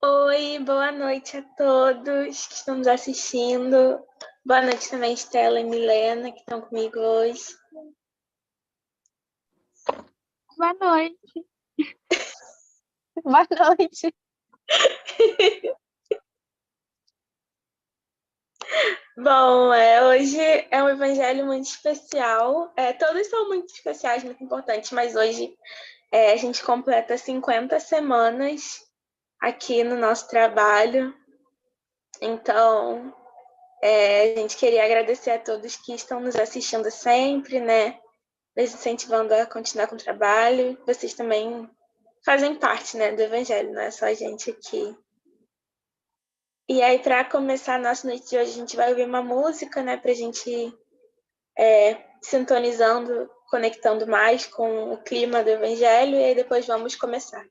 Oi, boa noite a todos que estão nos assistindo. Boa noite também, Estela e Milena, que estão comigo hoje. Boa noite. Boa noite. Bom, hoje é um evangelho muito especial. Todos são muito especiais, muito importantes, mas hoje a gente completa 50 semanas aqui no nosso trabalho. Então, a gente queria agradecer a todos que estão nos assistindo sempre, né? Nos incentivando a continuar com o trabalho. Vocês também fazem parte, né, do evangelho, não é só a gente aqui. E aí, para começar a nossa noite de hoje, a gente vai ouvir uma música, né, para a gente sintonizando, conectando mais com o clima do evangelho, e aí depois vamos começar.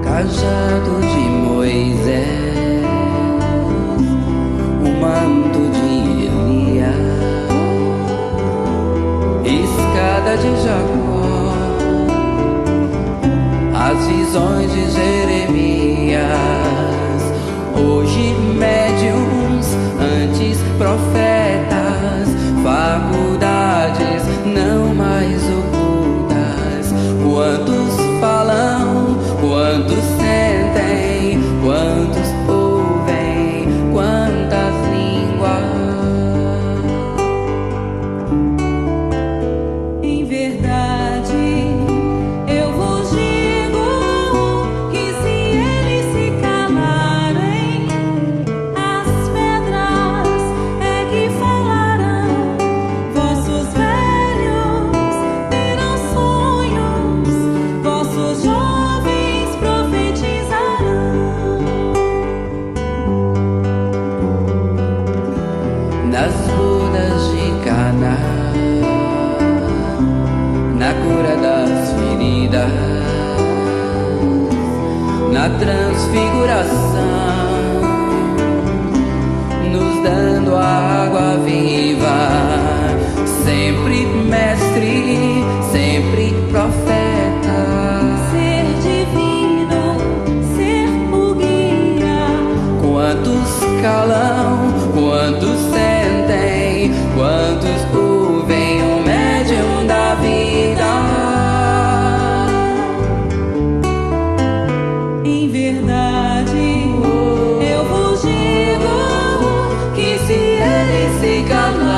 Cajado de Moisés, o manto de Elias, escada de Jacó, as visões de Jeremias, hoje médiuns, antes profetas, faculdades não mais ocultas. Quantos falam, quantos sentem, quantos ouvem, quantas línguas. Em verdade, eu vos digo que se eles se calarem, as pedras é que falarão. Vossos velhos terão sonhos, vossos jovens profetizarão. Nas bodas de Caná, na cura das feridas, na transfiguração, nos dando a água viva, sempre mestre, sempre profeta. Ser divino, ser o guia. Quantos calam, quantos sentem, quantos ouvem o médium da vida. Em verdade, eu vos digo que se eles se calarem,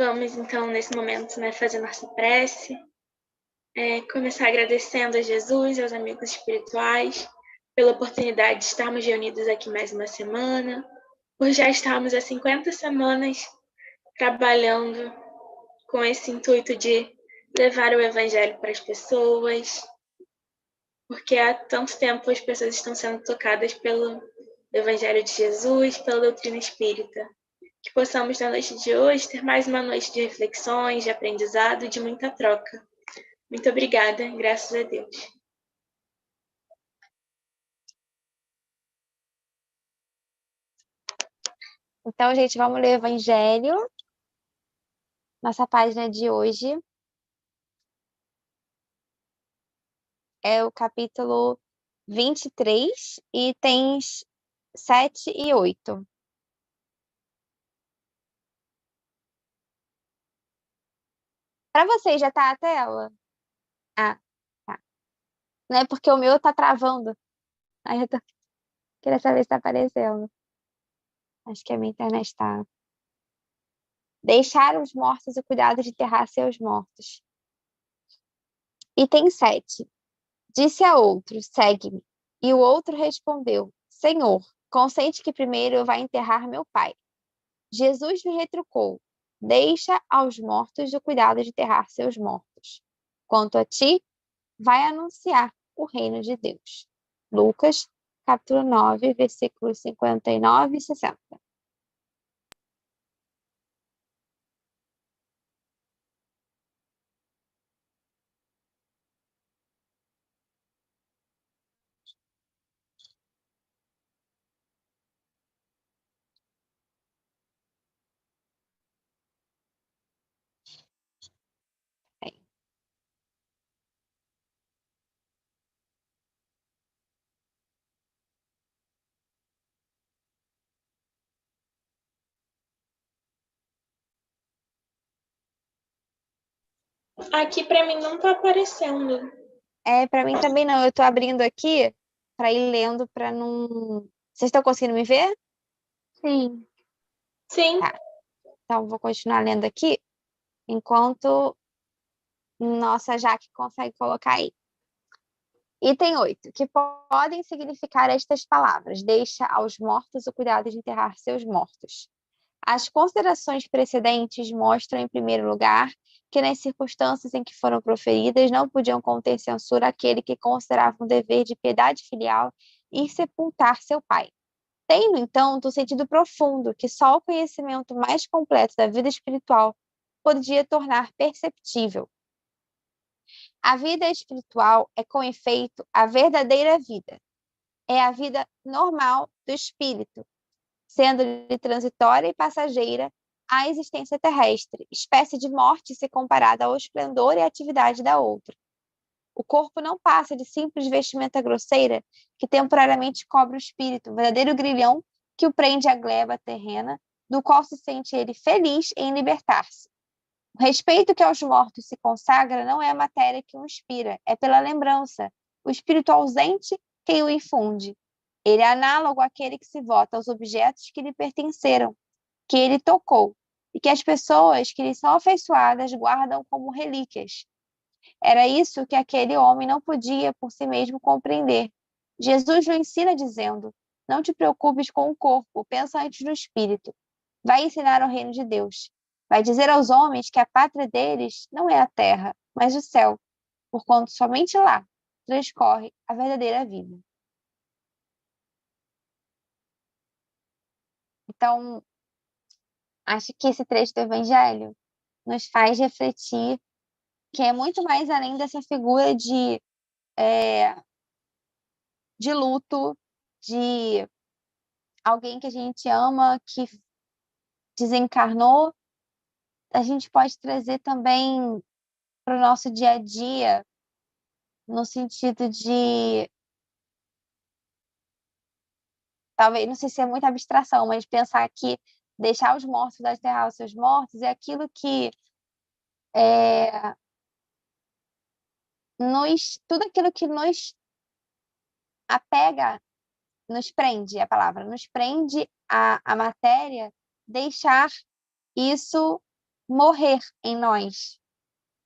Vamos, então, nesse momento, né, fazer nossa prece. Começar agradecendo a Jesus, aos amigos espirituais, pela oportunidade de estarmos reunidos aqui mais uma semana, por já estarmos há 50 semanas trabalhando com esse intuito de levar o Evangelho para as pessoas, porque há tanto tempo as pessoas estão sendo tocadas pelo Evangelho de Jesus, pela doutrina espírita. Que possamos, na noite de hoje, ter mais uma noite de reflexões, de aprendizado e de muita troca. Muito obrigada, graças a Deus. Então, gente, vamos ler o Evangelho. Nossa página de hoje é o capítulo 23 e tem 7 e 8. Para vocês, já tá a tela? Ah, tá. Não é porque o meu tá travando. Aí eu queria saber se tá aparecendo. Acho que a minha internet tá. Deixar os mortos o cuidado de enterrar seus mortos. Item 7. Disse a outro, segue-me. E o outro respondeu, Senhor, consente que primeiro eu vá enterrar meu pai. Jesus lhe retrucou, deixa aos mortos o cuidado de enterrar seus mortos. Quanto a ti, vai anunciar o reino de Deus. Lucas, capítulo 9, versículos 59 e 60. Aqui para mim não está aparecendo. Para mim também não. Eu tô abrindo aqui para ir lendo para não. Vocês estão conseguindo me ver? Sim. Sim. Tá. Então, vou continuar lendo aqui enquanto nossa Jaque consegue colocar aí. Item 8. Que podem significar estas palavras. Deixa aos mortos o cuidado de enterrar seus mortos. As considerações precedentes mostram, em primeiro lugar, que nas circunstâncias em que foram proferidas não podiam conter censura àquele que considerava um dever de piedade filial ir sepultar seu pai. Tem, no entanto, um sentido profundo que só o conhecimento mais completo da vida espiritual podia tornar perceptível. A vida espiritual é, com efeito, a verdadeira vida. É a vida normal do espírito, sendo-lhe transitória e passageira a existência terrestre, espécie de morte se comparada ao esplendor e atividade da outra. O corpo não passa de simples vestimenta grosseira que temporariamente cobre o espírito, um verdadeiro grilhão que o prende à gleba terrena, do qual se sente ele feliz em libertar-se. O respeito que aos mortos se consagra não é a matéria que o inspira, é pela lembrança, o espírito ausente quem o infunde. Ele é análogo àquele que se vota aos objetos que lhe pertenceram, que ele tocou, e que as pessoas que lhe são afeiçoadas guardam como relíquias. Era isso que aquele homem não podia por si mesmo compreender. Jesus o ensina dizendo, não te preocupes com o corpo, pensa antes no espírito. Vai ensinar o reino de Deus. Vai dizer aos homens que a pátria deles não é a terra, mas o céu, porquanto somente lá transcorre a verdadeira vida. Então, acho que esse trecho do Evangelho nos faz refletir que é muito mais além dessa figura de luto, de alguém que a gente ama, que desencarnou. A gente pode trazer também para o nosso dia a dia, no sentido de, talvez, não sei se é muita abstração, mas pensar que deixar os mortos enterrar os seus mortos é aquilo que tudo aquilo que nos apega, nos prende, a palavra, nos prende à matéria, deixar isso morrer em nós,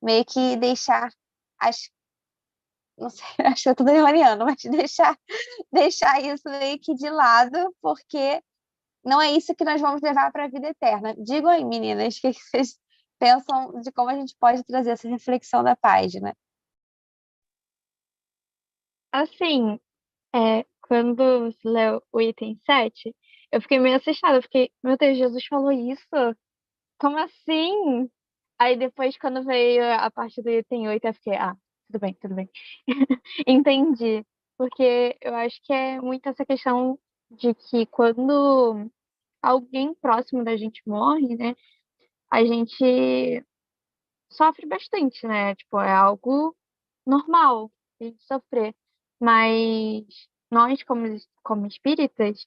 meio que deixar as, não sei, acho que eu tô demoniano, mas deixar isso meio que de lado, porque não é isso que nós vamos levar para a vida eterna. Digam aí, meninas, o que vocês pensam de como a gente pode trazer essa reflexão da página? Assim, quando você leu o item 7, eu fiquei meio assustada. Eu fiquei, meu Deus, Jesus falou isso? Como assim? Aí depois, quando veio a parte do item 8, eu fiquei, tudo bem, tudo bem. Entendi. Porque eu acho que é muito essa questão de que quando alguém próximo da gente morre, né, a gente sofre bastante, né? Tipo, é algo normal a gente sofrer. Mas nós, como espíritas,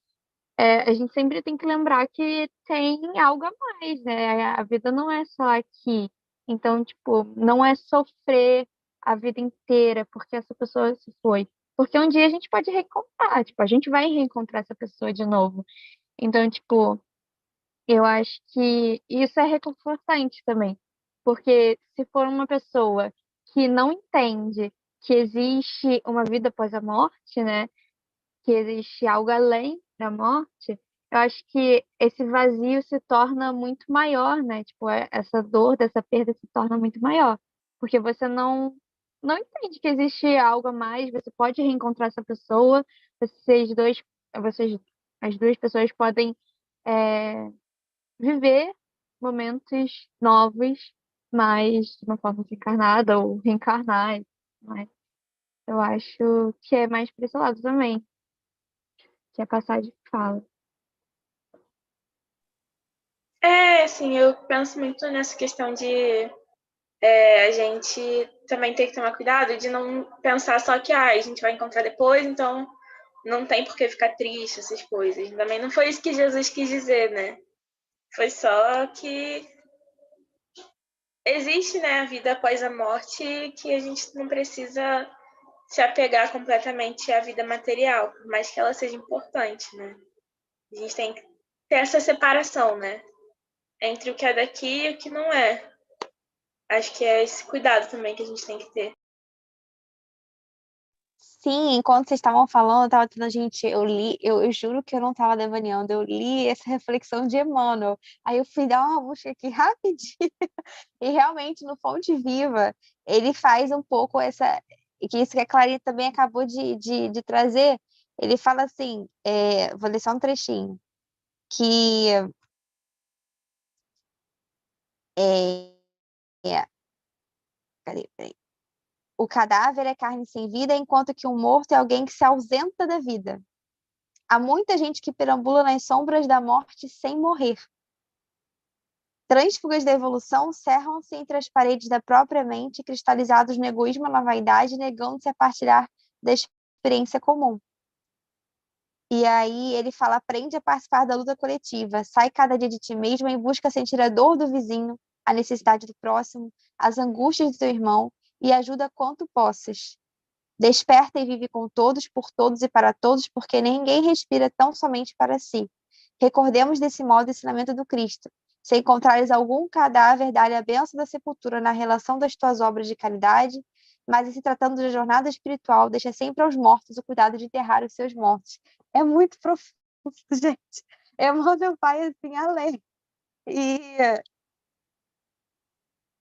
a gente sempre tem que lembrar que tem algo a mais, né? A vida não é só aqui. Então, tipo, não é sofrer a vida inteira porque essa pessoa se foi. Porque um dia a gente pode reencontrar, tipo, a gente vai reencontrar essa pessoa de novo. Então, tipo, eu acho que isso é reconfortante também. Porque se for uma pessoa que não entende que existe uma vida após a morte, né? Que existe algo além da morte, eu acho que esse vazio se torna muito maior, né? Tipo, essa dor dessa perda se torna muito maior, porque você não entende que existe algo a mais, você pode reencontrar essa pessoa, vocês, as duas pessoas podem é, viver momentos novos, mas de uma forma desencarnada ou reencarnar, mas eu acho que é mais para esse lado também que a passagem fala. Assim, eu penso muito nessa questão de a gente também tem que tomar cuidado de não pensar só que a gente vai encontrar depois, então não tem por que ficar triste, essas coisas. Também não foi isso que Jesus quis dizer, né? Foi só que existe, né, a vida após a morte, que a gente não precisa se apegar completamente à vida material, por mais que ela seja importante, né? A gente tem que ter essa separação, né? Entre o que é daqui e o que não é. Acho que é esse cuidado também que a gente tem que ter. Sim, enquanto vocês estavam falando, eu estava tendo, gente, eu juro que eu não estava devaneando, eu li essa reflexão de Emmanuel, aí eu fui dar uma busca aqui rapidinho, e realmente no Fonte Viva, ele faz um pouco que isso que a Clarinha também acabou de trazer, ele fala assim, vou ler só um trechinho, que é, é, peraí. O cadáver é carne sem vida, enquanto que o morto é alguém que se ausenta da vida. Há muita gente que perambula nas sombras da morte sem morrer. Trânsfugas da evolução cerram-se entre as paredes da própria mente, cristalizados no egoísmo e na vaidade, negando-se a partilhar da experiência comum. E aí ele fala, aprende a participar da luta coletiva, sai cada dia de ti mesmo em busca de sentir a dor do vizinho, a necessidade do próximo, as angústias do teu irmão, e ajuda quanto possas. Desperta e vive com todos, por todos e para todos, porque ninguém respira tão somente para si. Recordemos desse modo o ensinamento do Cristo. Se encontrares algum cadáver, dá-lhe a bênção da sepultura na relação das tuas obras de caridade, mas em se tratando da jornada espiritual, deixa sempre aos mortos o cuidado de enterrar os seus mortos. É muito profundo, gente. Emmanuel vai assim além. E,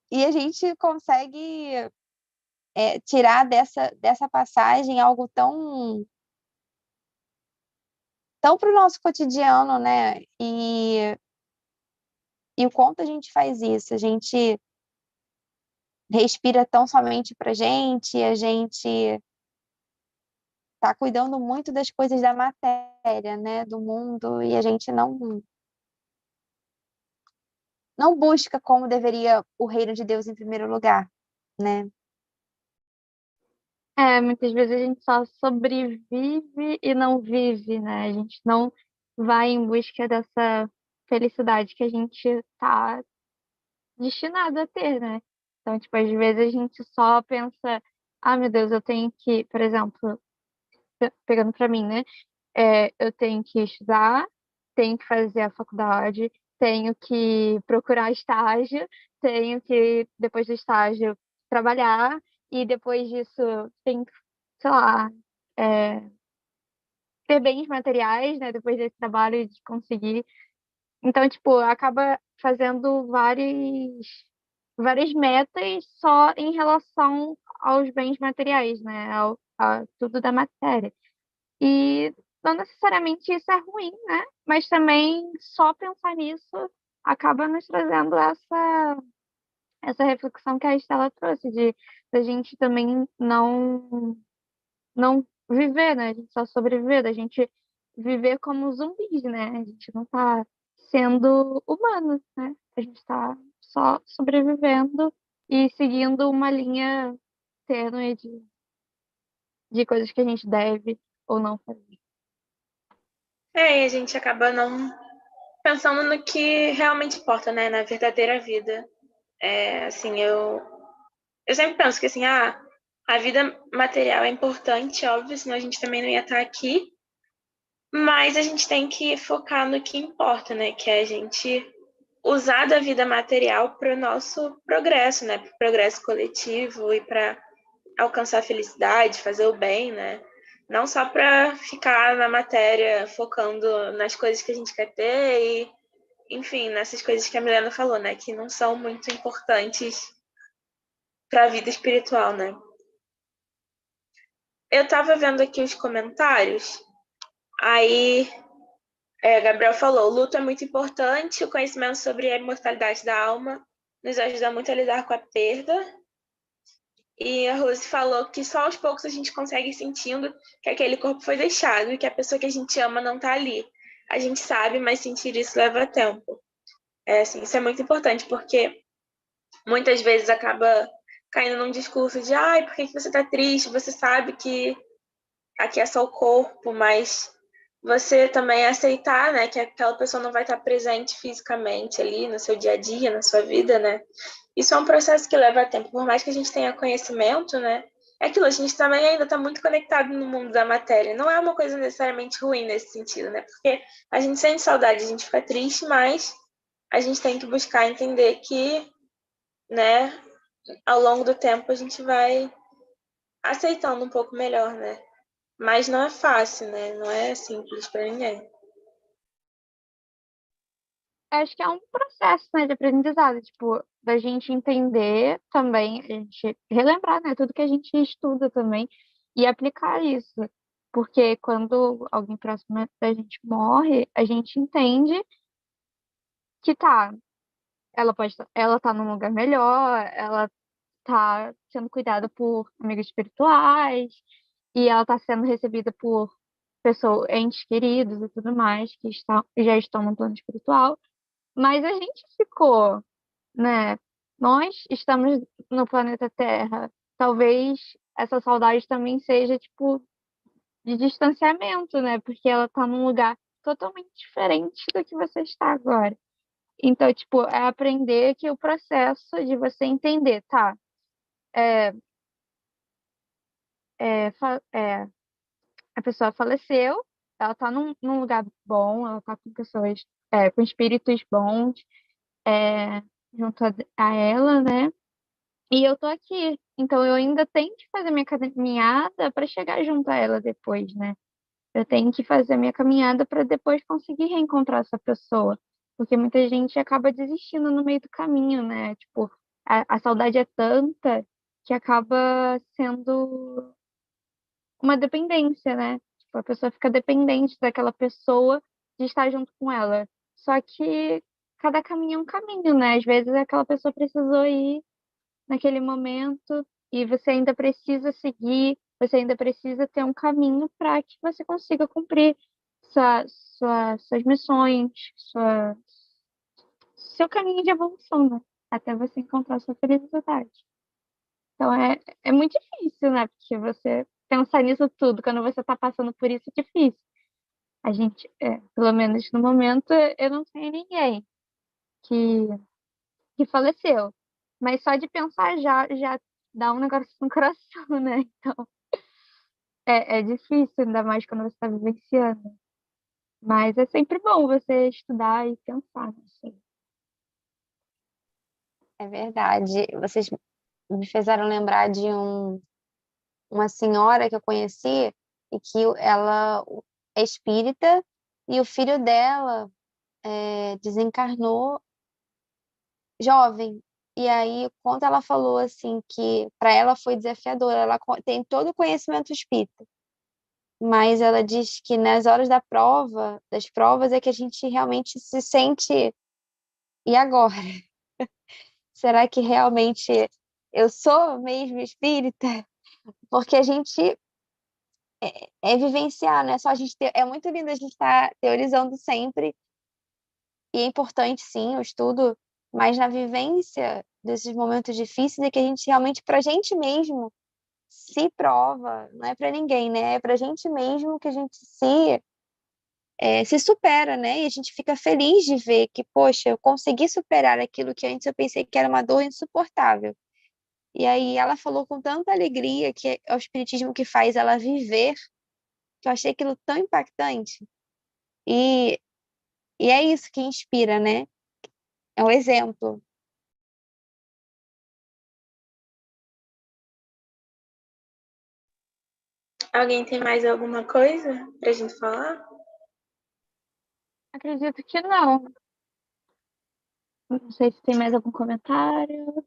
e a gente consegue tirar dessa passagem algo tão para o nosso cotidiano, né? E o quanto a gente faz isso, a gente respira tão somente para a gente está cuidando muito das coisas da matéria, né? Do mundo, e a gente não busca como deveria o reino de Deus em primeiro lugar, né? Muitas vezes a gente só sobrevive e não vive, né? A gente não vai em busca dessa felicidade que a gente está destinado a ter, né? Então, tipo, às vezes a gente só pensa, meu Deus, eu tenho que, por exemplo, pegando para mim, né? Eu tenho que estudar, tenho que fazer a faculdade, tenho que procurar estágio, tenho que, depois do estágio, trabalhar, e depois disso, tenho que, sei lá, é, ter bens materiais, né? Depois desse trabalho de conseguir. Então, tipo, acaba fazendo várias metas só em relação aos bens materiais, né? A tudo da matéria. E não necessariamente isso é ruim, né? Mas também só pensar nisso acaba nos trazendo essa reflexão que a Estela trouxe, de da gente também não viver, né? A gente só sobreviver, da gente viver como zumbis, né? A gente não tá sendo humano, né? A gente tá só sobrevivendo e seguindo uma linha tênue de coisas que a gente deve ou não fazer. E a gente acaba não pensando no que realmente importa, né? Na verdadeira vida. Assim, eu sempre penso que, assim, a vida material é importante, óbvio, senão a gente também não ia estar aqui. Mas a gente tem que focar no que importa, né? Que é a gente usar da vida material para o nosso progresso, né? Para o progresso coletivo e para alcançar a felicidade, fazer o bem, né? Não só para ficar na matéria focando nas coisas que a gente quer ter e, enfim, nessas coisas que a Milena falou, né? Que não são muito importantes para a vida espiritual, né? Eu estava vendo aqui os comentários, aí Gabriel falou, o luto é muito importante, o conhecimento sobre a imortalidade da alma nos ajuda muito a lidar com a perda. E a Rose falou que só aos poucos a gente consegue ir sentindo que aquele corpo foi deixado e que a pessoa que a gente ama não está ali. A gente sabe, mas sentir isso leva tempo. Assim, isso é muito importante, porque muitas vezes acaba caindo num discurso de ai, por que você está triste? Você sabe que aqui é só o corpo, mas você também aceitar, né, que aquela pessoa não vai estar presente fisicamente ali no seu dia a dia, na sua vida, né? Isso é um processo que leva tempo, por mais que a gente tenha conhecimento, né? É aquilo, a gente também ainda está muito conectado no mundo da matéria. Não é uma coisa necessariamente ruim nesse sentido, né? Porque a gente sente saudade, a gente fica triste, mas a gente tem que buscar entender que, né, ao longo do tempo a gente vai aceitando um pouco melhor, né? Mas não é fácil, né? Não é simples para ninguém. Acho que é um processo, né, de aprendizado, tipo, da gente entender também, a gente relembrar, né, tudo que a gente estuda também e aplicar isso. Porque quando alguém próximo da gente morre, a gente entende que tá, ela tá num lugar melhor, ela tá sendo cuidada por amigos espirituais e ela tá sendo recebida por pessoas, entes queridos e tudo mais já estão no plano espiritual. Mas a gente ficou, né? Nós estamos no planeta Terra. Talvez essa saudade também seja, tipo, de distanciamento, né? Porque ela tá num lugar totalmente diferente do que você está agora. Então, tipo, é aprender que o processo de você entender, tá? É, é, a pessoa faleceu, ela tá num lugar bom, ela tá com pessoas, com espíritos bons, é, junto a ela, né? E eu tô aqui. Então eu ainda tenho que fazer minha caminhada para chegar junto a ela depois, né? Eu tenho que fazer minha caminhada para depois conseguir reencontrar essa pessoa. Porque muita gente acaba desistindo no meio do caminho, né? Tipo, a saudade é tanta que acaba sendo uma dependência, né? Tipo, a pessoa fica dependente daquela pessoa de estar junto com ela. Só que cada caminho é um caminho, né? Às vezes aquela pessoa precisou ir naquele momento e você ainda precisa seguir, você ainda precisa ter um caminho para que você consiga cumprir suas missões, seu caminho de evolução, né? Até você encontrar sua felicidade. Então é muito difícil, né? Porque você pensar nisso tudo, quando você está passando por isso, é difícil. A gente, pelo menos no momento, eu não tenho ninguém que, que faleceu. Mas só de pensar já dá um negócio no coração, né? Então, é difícil, ainda mais quando você está vivenciando. Mas é sempre bom você estudar e pensar nisso. É verdade. Vocês me fizeram lembrar de uma senhora que eu conheci e que ela é espírita e o filho dela desencarnou jovem. E aí, quando ela falou assim que para ela foi desafiador, ela tem todo o conhecimento espírita, mas ela diz que nas horas das provas é que a gente realmente se sente, e agora? Será que realmente eu sou mesmo espírita? Porque a gente vivenciar, não é só a gente ter, é muito lindo a gente estar teorizando sempre, e é importante sim o estudo, mas na vivência desses momentos difíceis é que a gente realmente, para a gente mesmo, se prova, não é para ninguém, né? É para a gente mesmo que a gente se supera, né? E a gente fica feliz de ver que, poxa, eu consegui superar aquilo que antes eu pensei que era uma dor insuportável. E aí ela falou com tanta alegria que é o espiritismo que faz ela viver, que eu achei aquilo tão impactante. E, e é isso que inspira, né? É um exemplo. Alguém tem mais alguma coisa pra gente falar? Acredito que não. Não sei se tem mais algum comentário.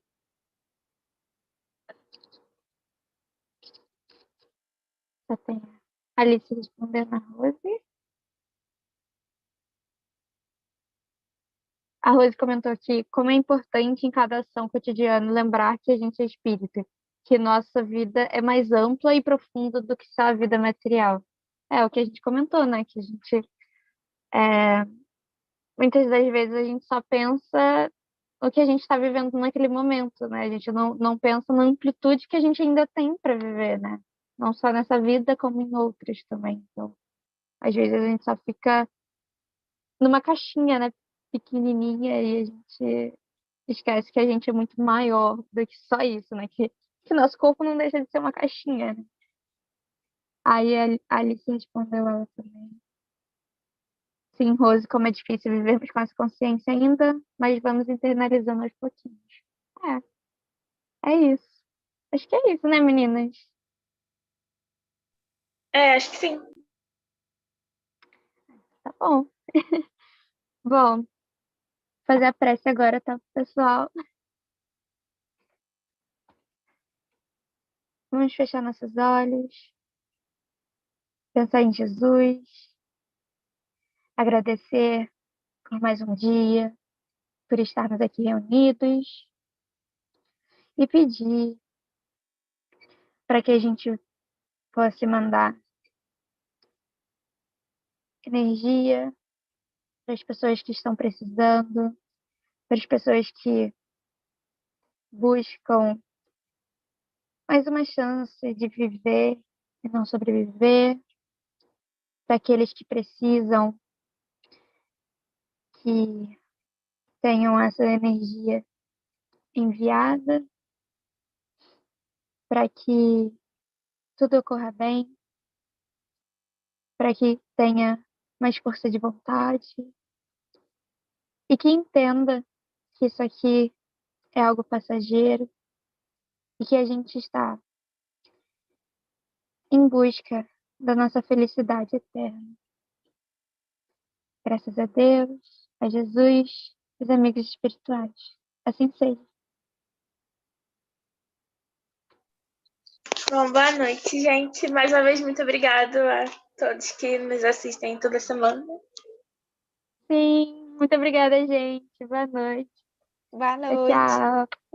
Já tem a Alice respondendo a Rose. A Rose comentou aqui como é importante em cada ação cotidiana lembrar que a gente é espírita, que nossa vida é mais ampla e profunda do que só a vida material. É o que a gente comentou, né? Que a gente, muitas das vezes, a gente só pensa o que a gente está vivendo naquele momento, né? A gente não pensa na amplitude que a gente ainda tem para viver, né? Não só nessa vida, como em outras também. Então, às vezes a gente só fica numa caixinha, né? Pequenininha e a gente esquece que a gente é muito maior do que só isso, né? Que nosso corpo não deixa de ser uma caixinha, né? Aí a Alice respondeu ela também. Sim, Rose, como é difícil vivermos com essa consciência ainda, mas vamos internalizando aos pouquinhos. É isso. Acho que é isso, né, meninas? Acho que sim. Tá bom. Bom, fazer a prece agora, tá, pessoal? Vamos fechar nossos olhos, pensar em Jesus, agradecer por mais um dia, por estarmos aqui reunidos e pedir para que a gente possa mandar energia para as pessoas que estão precisando, para as pessoas que buscam mais uma chance de viver e não sobreviver, para aqueles que precisam que tenham essa energia enviada, para que tudo ocorra bem, para que tenha mais força de vontade e que entenda que isso aqui é algo passageiro e que a gente está em busca da nossa felicidade eterna. Graças a Deus, a Jesus, os amigos espirituais. Assim seja. Bom, boa noite, gente. Mais uma vez, muito obrigado a todos que nos assistem toda semana. Sim, muito obrigada, gente. Boa noite. Boa Tchau, noite. tchau.